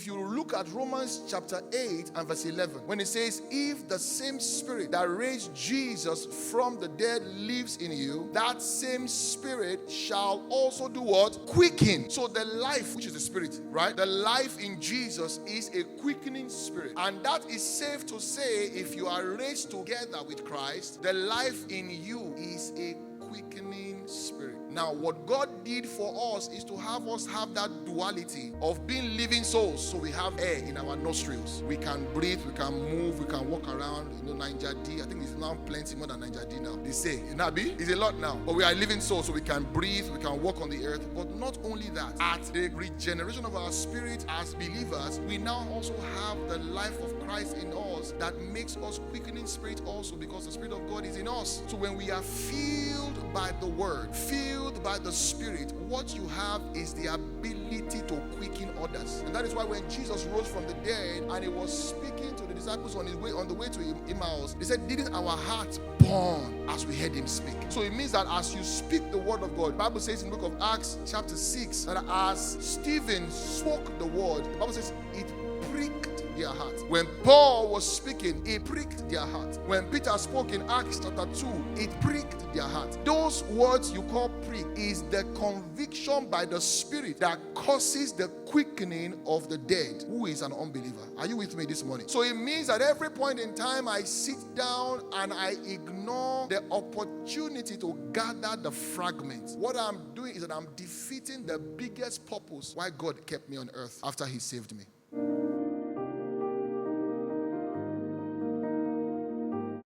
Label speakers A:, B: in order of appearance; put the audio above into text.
A: If you look at Romans chapter 8 and verse 11, when it says, if the same spirit that raised Jesus from the dead lives in you, that same spirit shall also do what? Quicken. So the life, which is the spirit, right? The life in Jesus is a quickening spirit. And that is safe to say, if you are raised together with Christ, the life in you is a quickening spirit. Now, what God did for us is to have us have that duality of being living souls. So we have air in our nostrils. We can breathe, we can move, we can walk around. You know, Niger D, I think it's now plenty more than Niger D now. They say, Nabi, it's a lot now. But we are living souls, so we can breathe, we can walk on the earth. But not only that, at the regeneration of our spirit as believers, we now also have the life of Christ in us that makes us quickening spirit also, because the Spirit of God is in us. So when we are filled by the Word, filled by the Spirit, what you have is the ability to quicken others. And that is why when Jesus rose from the dead and he was speaking to the disciples on the way to Emmaus, he said, didn't our hearts burn as we heard him speak? So it means that as you speak the word of God, the Bible says in the book of Acts chapter 6 that as Stephen spoke the word, the Bible says it pricked their heart. When Paul was speaking, it pricked their heart. When Peter spoke in Acts chapter 2, it pricked their heart. Those words you call prick is the conviction by the Spirit that causes the quickening of the dead who is an unbeliever. Are you with me this morning? So it means that every point in time I sit down and I ignore the opportunity to gather the fragments. What I'm doing is that I'm defeating the biggest purpose why God kept me on earth after he saved me.